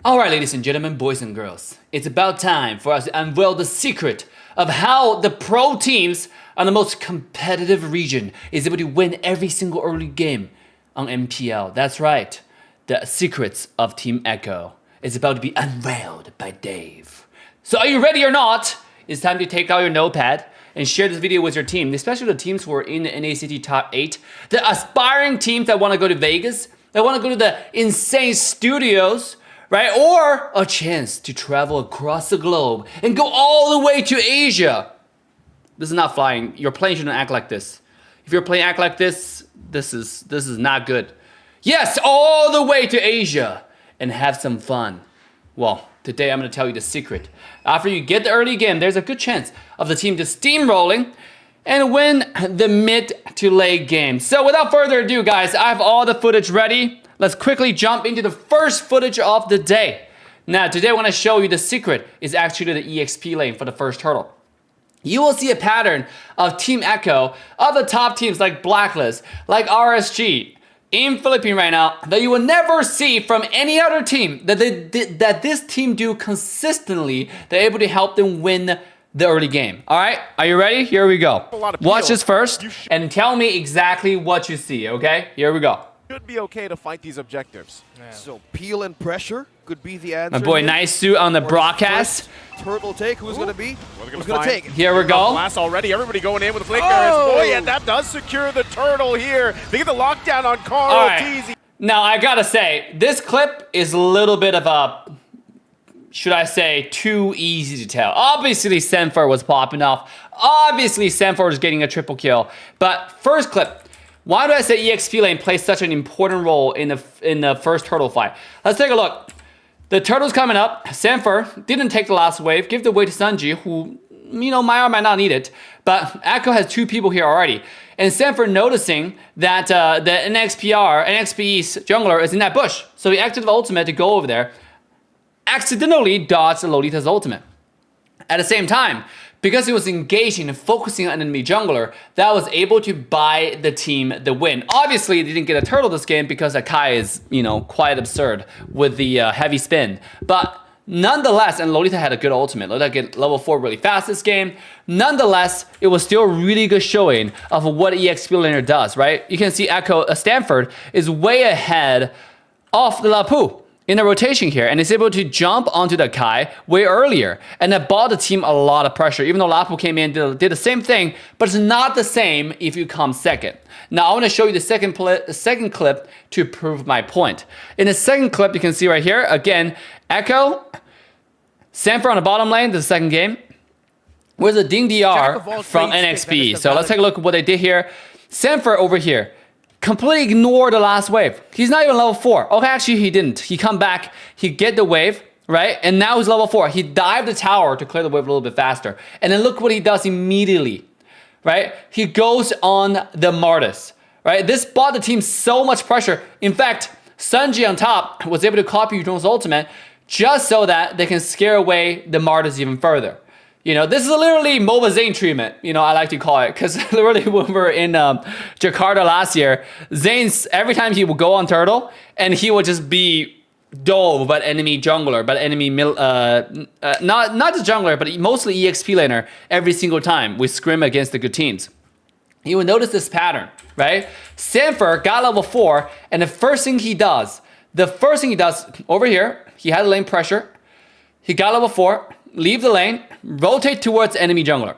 Alright, ladies and gentlemen, boys and girls, it's about time for us to unveil the secret of how the pro teams on the most competitive region is able to win every single early game on MPL. That's right, the secrets of Team Echo is about to be unveiled by Dave. So are you ready or not? It's time to take out your notepad and share this video with your team, especially the teams who are in the NACT top 8, the aspiring teams that want to go to Vegas, that want to go to the insane studios, right? Or a chance to travel across the globe and go all the way to Asia. This is not flying. Your plane shouldn't act like this. If your plane act like this, this is not good. Yes, all the way to Asia and have some fun. Well, today I'm going to tell you the secret. After you get the early game, there's a good chance of the team just steamrolling and win the mid to late game. So without further ado, guys, I have all the footage ready. Let's quickly jump into the first footage of the day. Now, today I want to show you the secret is actually the EXP lane for the first turtle. You will see a pattern of Team Echo, of the top teams like Blacklist, like RSG, in Philippines right now, that you will never see from any other team, that this team do consistently. They're able to help them win the early game. All right, are you ready? Here we go. Watch this first and tell me exactly what you see, okay? Here we go. Should be okay to fight these objectives. Yeah. So peel and pressure could be the answer. My boy, here. Nice suit on the broadcast. Turtle take. Who's going to be? Who's going to take it? Here we go. Blast already. Everybody going in with the flickers. Oh, yeah, that does secure the turtle here. They get the lockdown on Conro. All right. Now I gotta say, this clip is a little bit of a, should I say, too easy to tell. Obviously, Sanford was popping off. Obviously, Sanford is getting a triple kill. But first clip. Why do I say EXP lane plays such an important role in the first turtle fight? Let's take a look. The turtle's coming up. Sanford didn't take the last wave. Give the way to Sanji, who, you know, might or might not need it. But Echo has two people here already. And Sanford noticing that the NXPE's jungler is in that bush. So he activated the ultimate to go over there. Accidentally dodged Lolita's ultimate. At the same time, because he was engaging and focusing on enemy jungler, that was able to buy the team the win. Obviously, they didn't get a turtle this game because Akai is, you know, quite absurd with the heavy spin. But nonetheless, and Lolita had a good ultimate. Lolita get level 4 really fast this game. Nonetheless, it was still a really good showing of what EXP laner does, right? You can see Echo Sanford is way ahead of the Lapu in the rotation here, and is able to jump onto the Kai way earlier, and that bought the team a lot of pressure. Even though Lapu came in, did the same thing, but it's not the same if you come second. Now I want to show you the second clip to prove my point. In the second clip, you can see right here, again, Echo, Sanford on the bottom lane, the second game, with a Ding DR from NXP. So let's take a look at what they did here. Sanford over here, completely ignored the last wave. He's not even level 4. Okay, actually he didn't. He come back, he get the wave, right? And now he's level 4. He dived the tower to clear the wave a little bit faster. And then look what he does immediately, right? He goes on the Martis, right? This bought the team so much pressure. In fact, Sanji on top was able to copy Yudong's ultimate just so that they can scare away the Martis even further. You know, this is literally MOBA Zane treatment, you know, I like to call it, because literally when we were in Jakarta last year, Zane's, every time he would go on turtle, and he would just be dove but enemy jungler, but enemy, not just jungler, but mostly EXP laner every single time we scrim against the good teams. You would notice this pattern, right? Sanford got level 4, and the first thing he does over here, he had lane pressure, he got level 4, leave the lane, rotate towards enemy jungler.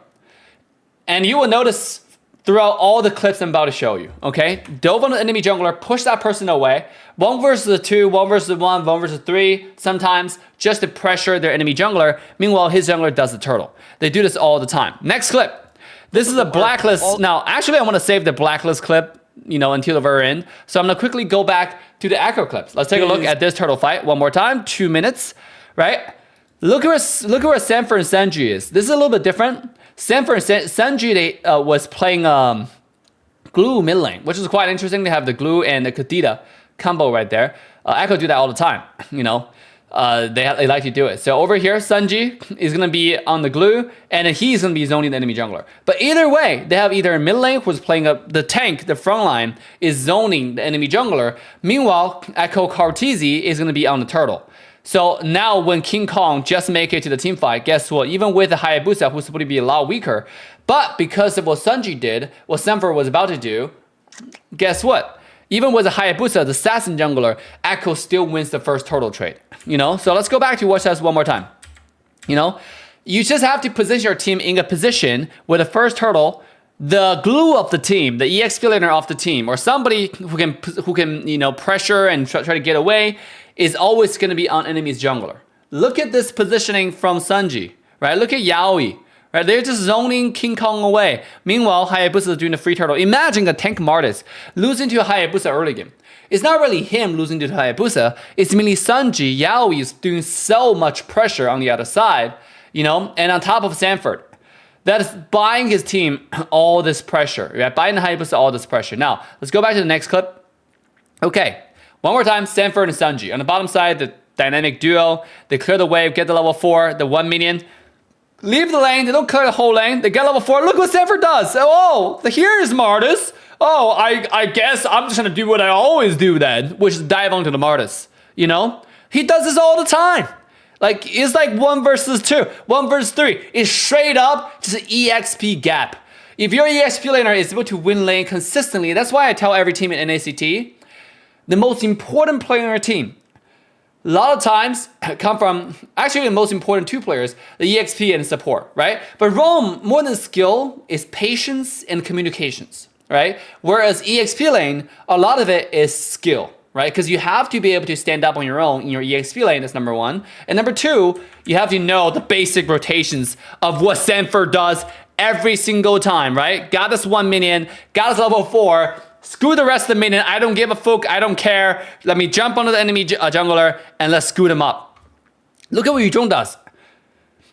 And you will notice throughout all the clips I'm about to show you, okay? Dove on the enemy jungler, push that person away. 1 versus 2, 1 versus 1, 1 versus 3, sometimes just to pressure their enemy jungler. Meanwhile, his jungler does the turtle. They do this all the time. Next clip. This is a Blacklist. Now, actually, I want to save the Blacklist clip, you know, until the very end. So I'm going to quickly go back to the Echo clips. Let's take a look at this turtle fight one more time. 2 minutes, right? Look where Sanford and Sanji is. This is a little bit different. Sanford and Sanji was playing glue mid lane, which is quite interesting. They have the glue and the Kadita combo right there. Echo do that all the time, you know. They like to do it. So over here, Sanji is going to be on the glue, and then he's going to be zoning the enemy jungler. But either way, they have either a mid lane who's playing up the tank, the front line, is zoning the enemy jungler. Meanwhile, Echo Cartesi is going to be on the turtle. So now when King Kong just make it to the team fight, guess what? Even with the Hayabusa, who's supposed to be a lot weaker, but because of what Sanji did, what Sanford was about to do, guess what? Even with the Hayabusa, the assassin jungler, Echo still wins the first turtle trade. So let's go back to watch this one more time. You just have to position your team in a position where the first turtle, the glue of the team, the EXP laner of the team, or somebody who can pressure and try to get away, is always going to be on enemy's jungler. Look at this positioning from Sanji, right? Look at Yaoi, right? They're just zoning King Kong away. Meanwhile, Hayabusa is doing the free turtle. Imagine a tank Martis losing to a Hayabusa early game. It's not really him losing to Hayabusa. It's mainly Sanji. Yaoi is doing so much pressure on the other side, and on top of Sanford. That is buying his team all this pressure, right? Buying the Hayabusa all this pressure. Now, let's go back to the next clip. Okay, one more time, Sanford and Sanji. On the bottom side, the dynamic duo. They clear the wave, get the level 4, the 1 minion. Leave the lane, they don't clear the whole lane. They get level 4, look what Sanford does. Oh, here's Martis. Oh, I guess I'm just gonna do what I always do then, which is dive onto the Martis. He does this all the time. It's like 1 versus 2, 1 versus 3. It's straight up just an EXP gap. If your EXP laner is able to win lane consistently, that's why I tell every team in NACT, the most important player on your team, a lot of times come from, actually the most important 2 players, the EXP and support, right? But Rome, more than skill, is patience and communications, right? Whereas EXP lane, a lot of it is skill, right? Because you have to be able to stand up on your own in your EXP lane, that's number 1. And number 2, you have to know the basic rotations of what Sanford does every single time, right? Got this 1 minion, got this level 4, screw the rest of the minion, I don't give a fuck, I don't care. Let me jump onto the enemy jungler and let's screw them up. Look at what Yu Zhong does.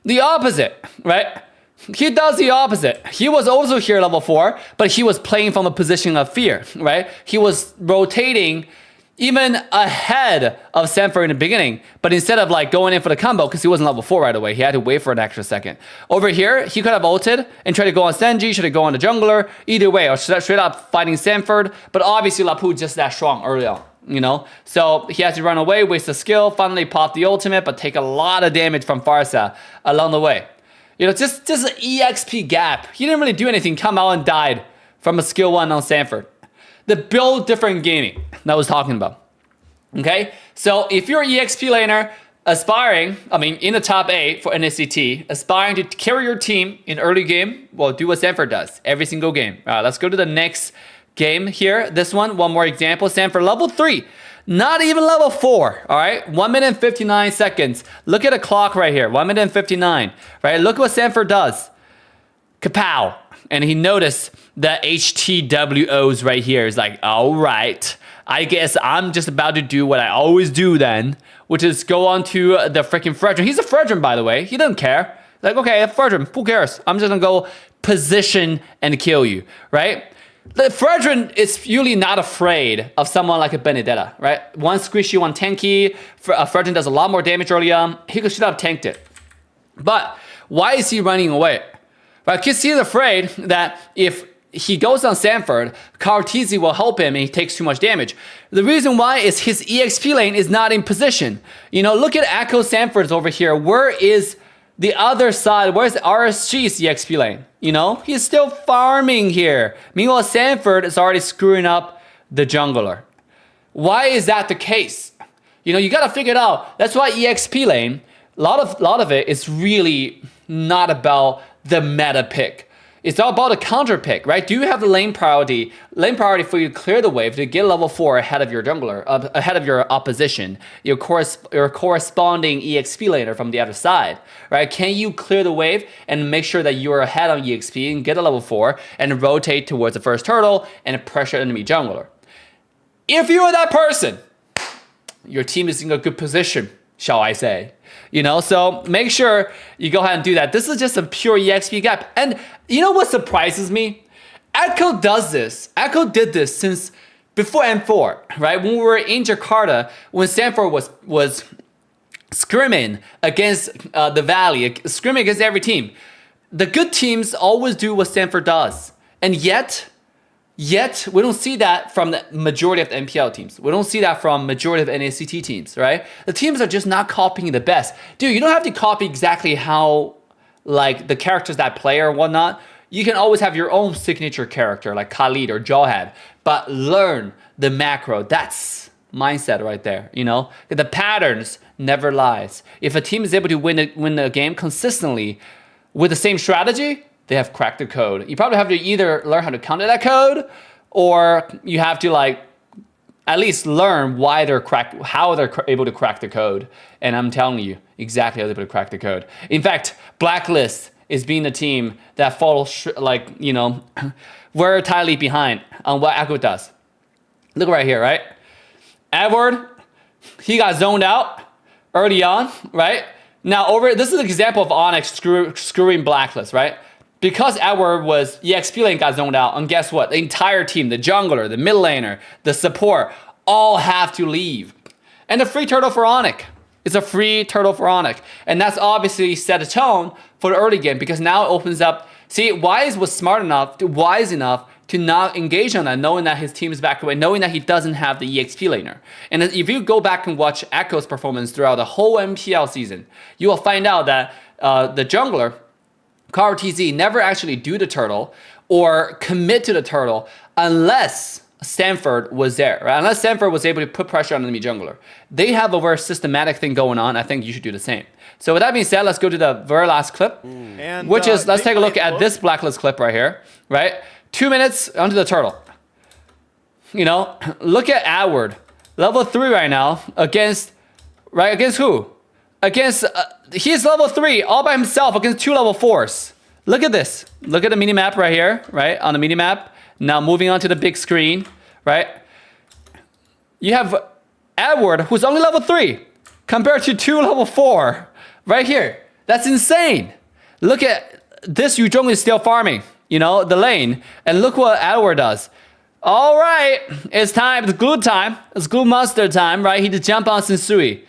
The opposite, right? He does the opposite. He was also here level 4, but he was playing from a position of fear, right? He was rotating even ahead of Sanford in the beginning, but instead of going in for the combo, because he wasn't level 4 right away, he had to wait for an extra second. Over here, he could have ulted and tried to go on Sanji, should have gone on the jungler, either way, or straight up fighting Sanford, but obviously Lapu just that strong early on, So he has to run away, waste the skill, finally pop the ultimate, but take a lot of damage from Farsa along the way. Just an EXP gap. He didn't really do anything, come out and died from a skill 1 on Sanford. The build different gaming that I was talking about. Okay? So if you're an EXP laner aspiring, in the top 8 for NACT, aspiring to carry your team in early game, well, do what Sanford does every single game. All right, let's go to the next game here. This one more example. Sanford level 3, not even level 4. All right, 1 minute and 59 seconds. Look at the clock right here, 1 minute and 59. Right, look what Sanford does. Kapow. And he noticed the HTWOs right here. Is all right, I guess I'm just about to do what I always do then, which is go on to the freaking Fredrin. He's a Fredrin, by the way. He doesn't care. Okay, Fredrin, who cares? I'm just gonna go position and kill you, right? The Fredrin is usually not afraid of someone like a Benedetta, right? One squishy, one tanky. Fredrin does a lot more damage early on. He should have tanked it. But why is he running away? Right, because he's afraid that if he goes on Sanford, Cartesi will help him and he takes too much damage. The reason why is his EXP lane is not in position. Look at Echo Sanford's over here. Where is the other side? Where's RSG's EXP lane? He's still farming here. Meanwhile, Sanford is already screwing up the jungler. Why is that the case? You gotta figure it out. That's why EXP lane, a lot of it is really not about the meta pick. It's all about a counter pick, right? Do you have the lane priority for you to clear the wave to get level 4 ahead of your jungler, ahead of your opposition, your corresponding EXP laner from the other side, right? Can you clear the wave and make sure that you're ahead on EXP and get a level 4 and rotate towards the first turtle and pressure enemy jungler? If you're that person, your team is in a good position, shall I say. So make sure you go ahead and do that. This is just a pure EXP gap. And you know what surprises me? Echo does this. Echo did this since before M4, right? When we were in Jakarta, when Sanford was scrimming against the Valley, scrimming against every team. The good teams always do what Sanford does. And yet, Yet, we don't see that from the majority of the MPL teams. We don't see that from majority of NACT teams, right? The teams are just not copying the best. Dude, you don't have to copy exactly how, like, the characters that play or whatnot. You can always have your own signature character, like Khalid or Jawhead, but learn the macro. That's mindset right there, you know? The patterns never lies. If a team is able to win a game consistently with the same strategy, they have cracked the code. You probably have to either learn how to counter that code, or you have to like at least learn how they're able to crack the code. And I'm telling you exactly how they're able to crack the code. In fact, Blacklist is being the team that follows like, you know, very tightly behind on what Echo does. Look right here, right? Edward, he got zoned out early on, right? Now this is an example of Onyx screwing Blacklist, right? Because Edward was EXP lane got zoned out, and guess what? The entire team, the jungler, the mid laner, the support, all have to leave. And a free turtle for Onyx. It's a free turtle for Onyx. And that's obviously set a tone for the early game, because now it opens up. See, Wise was wise enough to not engage on that, knowing that his team is back away, knowing that he doesn't have the EXP laner. And if you go back and watch Echo's performance throughout the whole MPL season, you will find out that the jungler, KRTZ, never actually do the turtle or commit to the turtle unless Sanford was there, right? Unless Sanford was able to put pressure on the enemy jungler. They have a very systematic thing going on. I think you should do the same. So with that being said, let's go to the very last clip, which is, let's take a look at this Blacklist clip right here, right? 2 minutes onto the turtle. You know, look at Edward, level 3 right now against who? Against, he's level 3 all by himself against 2 level 4s. Look at this. Look at the mini map right here, right? On the mini map. Now moving on to the big screen, right? You have Edward, who's only level 3, compared to 2 level 4, right here. That's insane. Look at this. Yuzhong is still farming, you know, the lane, and look what Edward does. All right, it's time. It's glue time. It's glue monster time, right? He just jumped on Sensui.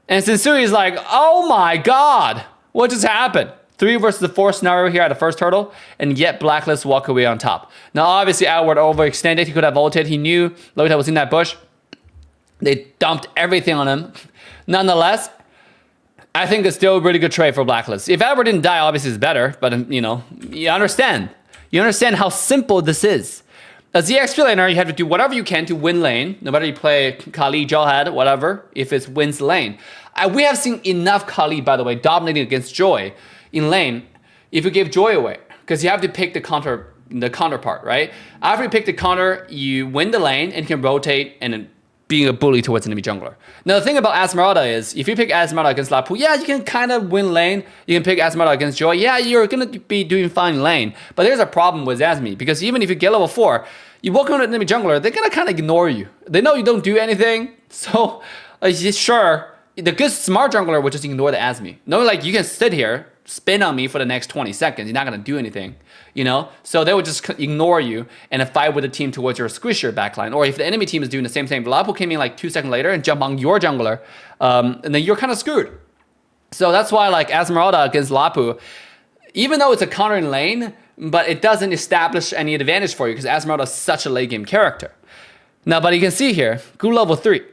And Sensui is like, oh my god, what just happened? 3 versus 4 scenario here at the first turtle, and yet Blacklist walk away on top. Now, obviously, Edward overextended. He could have ulted. He knew Lolita was in that bush. They dumped everything on him. Nonetheless, I think it's still a really good trade for Blacklist. If Edward didn't die, obviously it's better, but, you know, you understand. You understand how simple this is. As the EXP laner, you have to do whatever you can to win lane, no matter you play Kali, Jawhead, whatever, if it's wins lane. We have seen enough Kali, by the way, dominating against Joy in lane if you give Joy away, because you have to pick the counterpart, right? After you pick the counter, you win the lane and can rotate and then being a bully towards enemy jungler. Now, the thing about Esmeralda is, if you pick Esmeralda against Lapu, yeah, you can kind of win lane. You can pick Esmeralda against Joy. Yeah, you're going to be doing fine in lane. But there's a problem with Esme, because even if you get level 4, you walk on an enemy jungler, they're going to kind of ignore you. They know you don't do anything. So, sure, the good smart jungler will just ignore the Esme. No, like, you can sit here, spin on me for the next 20 seconds. You're not going to do anything, you know? So they would just ignore you and fight with the team towards your squisher backline. Or if the enemy team is doing the same thing, Lapu came in like 2 seconds later and jump on your jungler, and then you're kind of screwed. So that's why, like, Esmeralda against Lapu, even though it's a counter in lane, but it doesn't establish any advantage for you because Esmeralda is such a late game character. Now, but you can see here, Gu level 3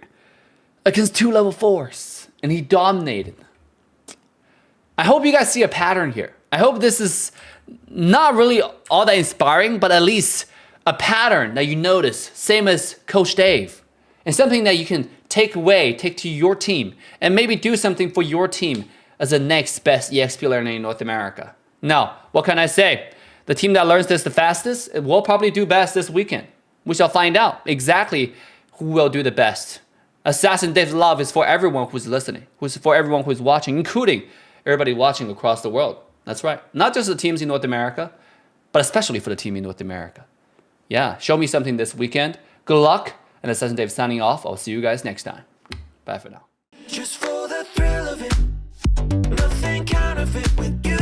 against 2 level 4s, and he dominated. I hope you guys see a pattern here. I hope this is not really all that inspiring, but at least a pattern that you notice, same as Coach Dave, and something that you can take to your team, and maybe do something for your team as the next best EXP learner in North America. Now, what can I say? The team that learns this the fastest will probably do best this weekend. We shall find out exactly who will do the best. Assassin Dave's love is for everyone who's listening, who's for everyone who's watching, including everybody watching across the world. That's right. Not just the teams in North America, but especially for the team in North America. Yeah, show me something this weekend. Good luck, and Assassin Dave signing off. I'll see you guys next time. Bye for now. Just for the thrill of it, nothing counterfeit with you.